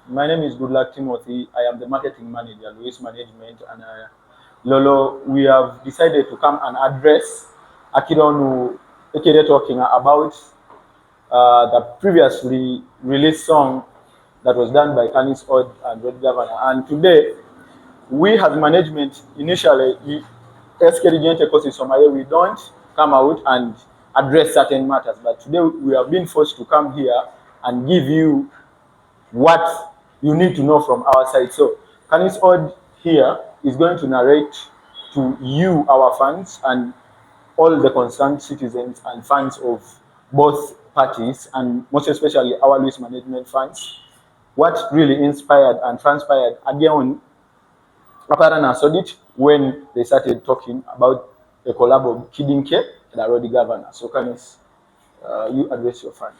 My name is Goodluck Timothy. I am the marketing manager, Louis Management, and Lolo, we have decided to come and address Akironu Ekere talking about the previously released song that was done by CANIS and Rody Gavana. And today, we as management initially, SKDGN Somalia, we don't come out and address certain matters. But today we have been forced to come here and give you what you need to know from our side. So Canis Odd here is going to narrate to you, our fans, and all the concerned citizens and fans of both parties, and most especially our Louis Management fans, what really inspired and transpired again Aparana Sodit when they started talking about a collab of Kidinke and Rody Gavana. So Canis, you address your fans.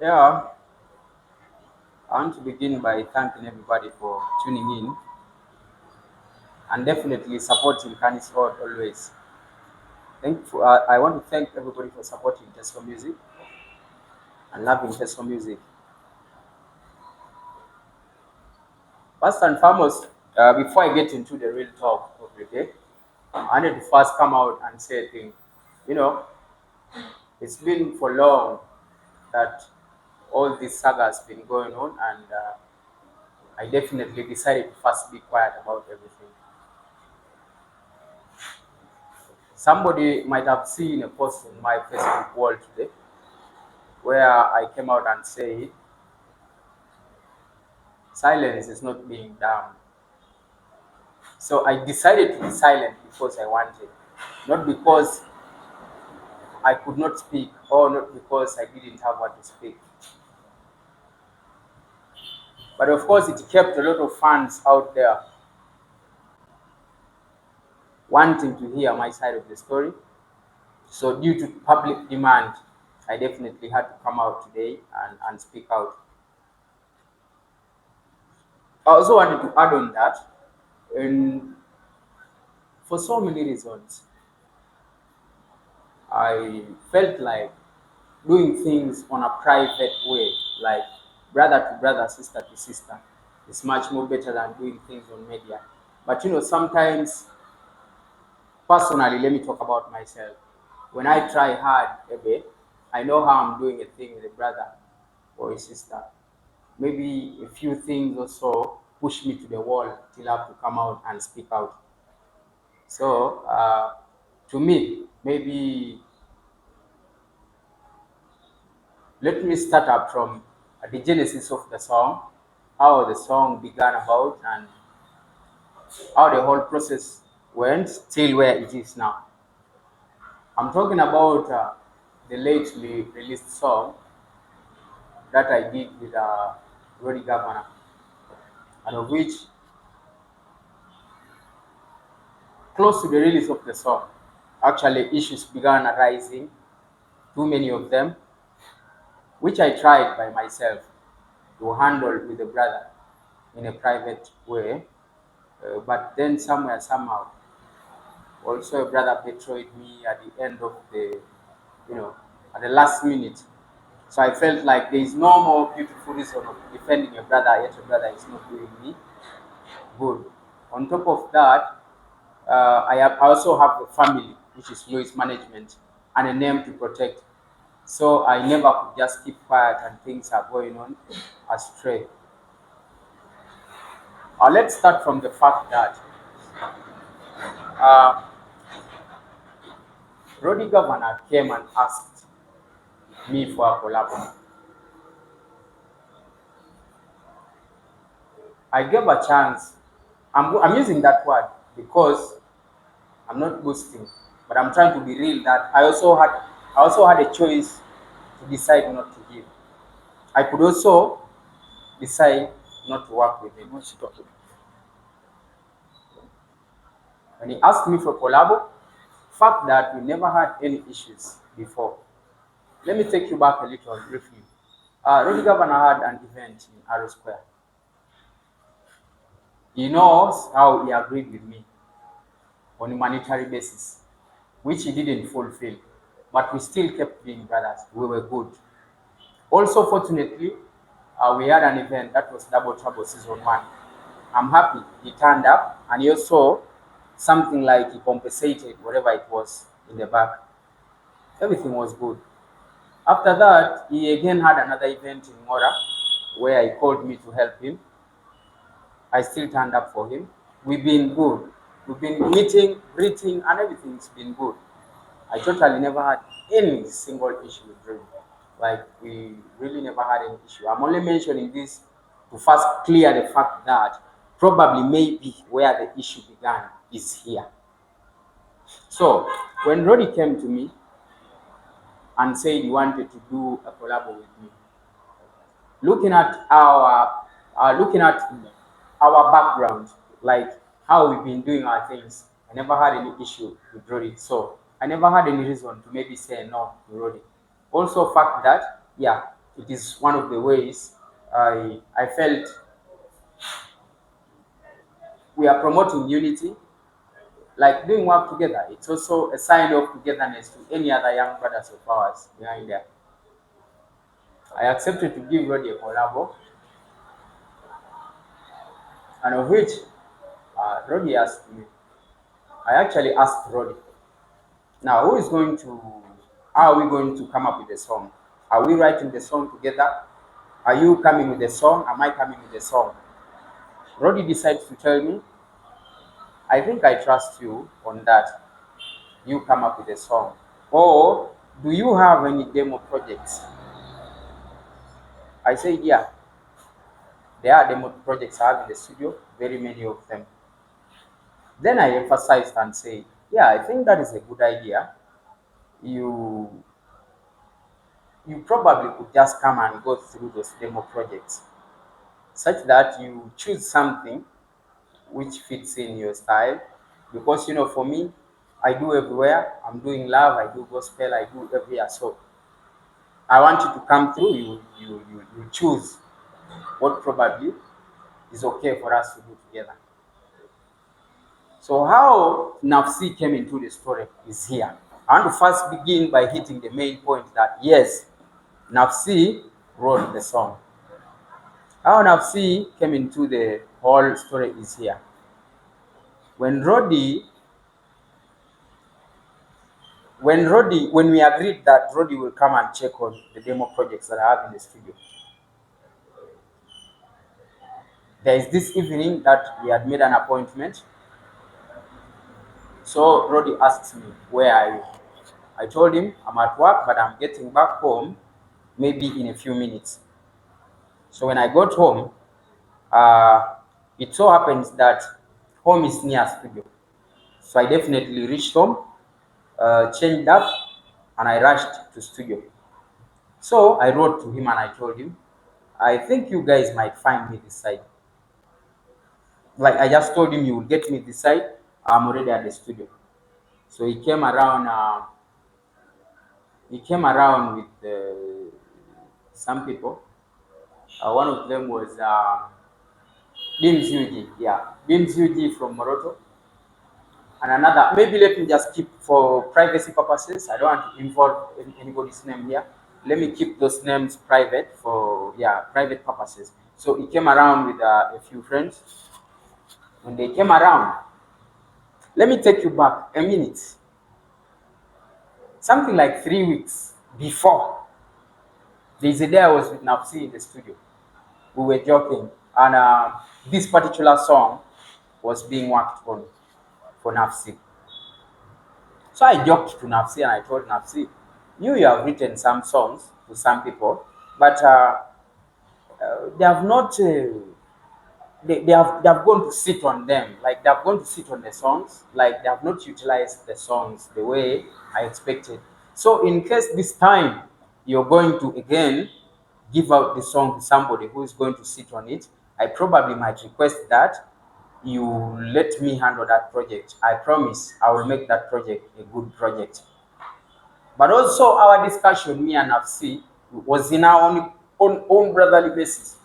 Yeah, I want to begin by thanking everybody for tuning in and definitely supporting Canis Road always. I want to thank everybody for supporting Tesco Music and loving Tesco Music. First and foremost, before I get into the real talk of the day, I need to first come out and say a thing. You know, it's been for long that all this saga has been going on, and I definitely decided to first be quiet about everything. Somebody might have seen a post on my Facebook wall today where I came out and said, silence is not being dumb. So I decided to be silent because I wanted, not because I could not speak or not because I didn't have what to speak. But of course, it kept a lot of fans out there wanting to hear my side of the story. So due to public demand, I definitely had to come out today and speak out. I also wanted to add on that, and for so many reasons, I felt like doing things on a private way, like brother to brother, sister to sister, is much more better than doing things on media. But sometimes personally, let me talk about myself. When I try hard a bit, I know how I'm doing a thing with a brother or a sister. Maybe a few things or so push me to the wall till I have to come out and speak out. So, to me, maybe let me start up from the genesis of the song, how the song began about, and how the whole process went till where it is now. I'm talking about the lately released song that I did with Rody Gavana, and of which, close to the release of the song, actually issues began arising, too many of them, which I tried by myself to handle with a brother in a private way. But then somewhere, somehow, also a brother betrayed me at the end of you know, at the last minute. So I felt like there is no more beautiful reason of defending a brother, yet a brother is not doing me good. On top of that, I also have a family, which is Louis Management, and a name to protect. So I never could just keep quiet and things are going on astray. Let's start from the fact that uh, Rody Governor came and asked me for a collab. I gave a chance. I'm using that word because I'm not boasting, but I'm trying to be real that I also had a choice to decide not to give. I could also decide not to work with him. What's he talking? When he asked me for collabo, fact that we never had any issues before. Let me take you back a little briefly. Rody Governor had an event in Arrow Square. He knows how he agreed with me on a monetary basis, which he didn't fulfill, but we still kept being brothers. We were good. Also, fortunately, We had an event that was Double Trouble Season 1. I'm happy he turned up, and he also something like he compensated whatever it was in the back. Everything was good. After that, he again had another event in Mora where he called me to help him. I still turned up for him. We've been good. We've been meeting, greeting, and everything's been good. I totally never had any single issue with Rody. Like, we really never had any issue. I'm only mentioning this to first clear the fact that probably maybe where the issue began is here. So when Rody came to me and said he wanted to do a collab with me, looking at our background, like how we've been doing our things, I never had any issue with Rody. So I never had any reason to maybe say no to Rody. Also, fact that yeah, it is one of the ways I felt we are promoting unity, like doing work together. It's also a sign of togetherness to any other young brothers of ours behind there. I accepted to give Rody a collabo, and of which Rody asked me. I actually asked Rody, now who is going to, how are we going to come up with a song? Are we writing the song together? Are you coming with the song? Am I coming with the song? Rody decides to tell me, I think I trust you on that. You come up with a song. Or do you have any demo projects? I said, yeah, there are demo projects I have in the studio, very many of them. Then I emphasized and said, yeah, I think that is a good idea. You probably could just come and go through those demo projects such that you choose something which fits in your style. Because for me, I do everywhere. I'm doing love, I do gospel, I do everywhere. So I want you to come through, you choose what probably is okay for us to do together. So how Nafsi came into the story is here. I want to first begin by hitting the main point that yes, Nafsi wrote the song. How Nafsi came into the whole story is here. When we agreed that Rody will come and check on the demo projects that I have in the studio, there is this evening that we had made an appointment. So Rody asked me, where are you? I told him I'm at work, but I'm getting back home maybe in a few minutes. So when I got home, it so happens that home is near studio. So I definitely reached home, changed up, and I rushed to studio. So I wrote to him and I told him, I think you guys might find me this side. Like I just told him, you will get me this side. I'm already at the studio. So he came around. With some people. One of them was Dims Yuji. Yeah, Dims Yuji from Moroto. And another, maybe let me just keep for privacy purposes. I don't want to involve anybody's name here. Let me keep those names private for private purposes. So he came around with a few friends. When they came around, let me take you back a minute. Something like 3 weeks before, there's a day I was with Nafsi in the studio. We were joking, and this particular song was being worked on for Nafsi. So I joked to Nafsi and I told Nafsi, you have written some songs to some people, but they have not. They have gone to sit on them, like they have gone to sit on the songs, like they have not utilized the songs the way I expected. So in case this time you're going to again give out the song to somebody who is going to sit on it, I probably might request that you let me handle that project. I promise I will make that project a good project. But also our discussion, me and Nafsi, was in our own brotherly basis,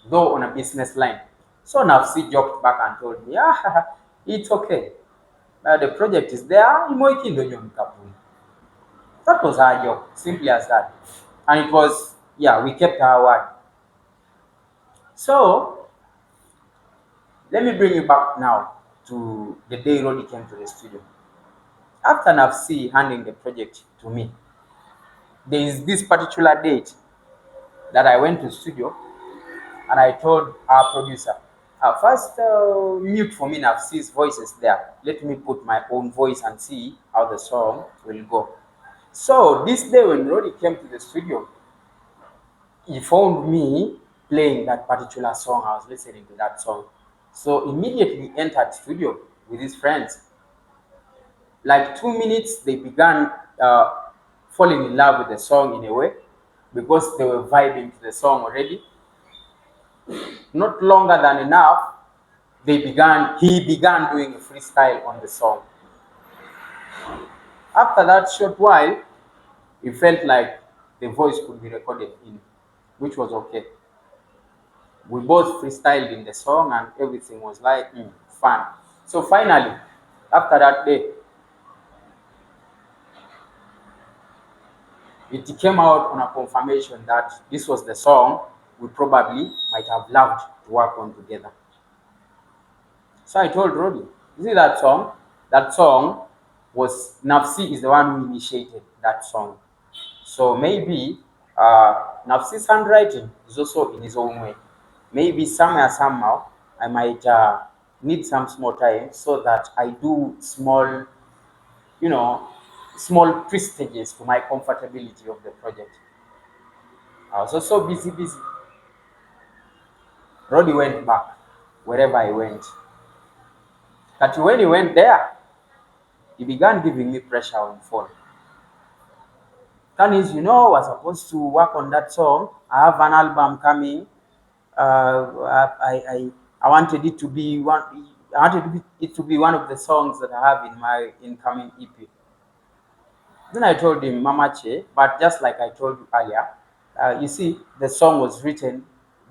though on a business line. So Nafsi joked back and told me, it's okay. The project is there. That was our joke, simply as that. And it was, we kept our word. So let me bring you back now to the day Rody came to the studio. After Nafsi handing the project to me, there is this particular date that I went to studio and I told our producer, first mute for me Nafsi's voices there. Let me put my own voice and see how the song will go. So this day when Rody came to the studio, he found me playing that particular song. I was listening to that song. So immediately entered studio with his friends. Like 2 minutes, they began falling in love with the song in a way because they were vibing to the song already. Not longer than enough, he began doing a freestyle on the song. After that short while, it felt like the voice could be recorded in, which was okay. We both freestyled in the song and everything was like fun. So finally, after that day, it came out on a confirmation that this was the song we probably might have loved to work on together. So I told Rody, you see that song? That song was Nafsi is the one who initiated that song. So maybe Nafsi's handwriting is also in his own way. Maybe somewhere, somehow, I might need some small time so that I do small, you know, small twistages to my comfortability of the project. I was also busy. Roddy went back wherever I went. But when he went there, he began giving me pressure on phone. CANIS, I was supposed to work on that song. I have an album coming. I wanted it to be one. I wanted it to be one of the songs that I have in my incoming EP. Then I told him, Mama Che, but just like I told you earlier, you see, the song was written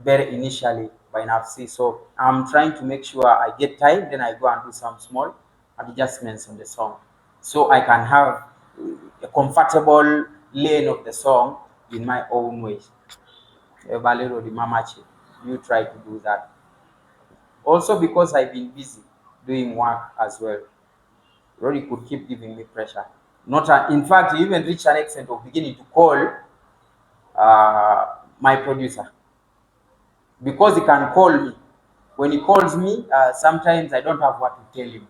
very initially by Nafsi. So I'm trying to make sure I get time, then I go and do some small adjustments on the song. So I can have a comfortable lane of the song in my own way. Valero the Mama Che, you try to do that. Also because I've been busy doing work as well. Rory could keep giving me pressure. In fact, he even reached an extent of beginning to call my producer because he can call me. When he calls me, sometimes I don't have what to tell him.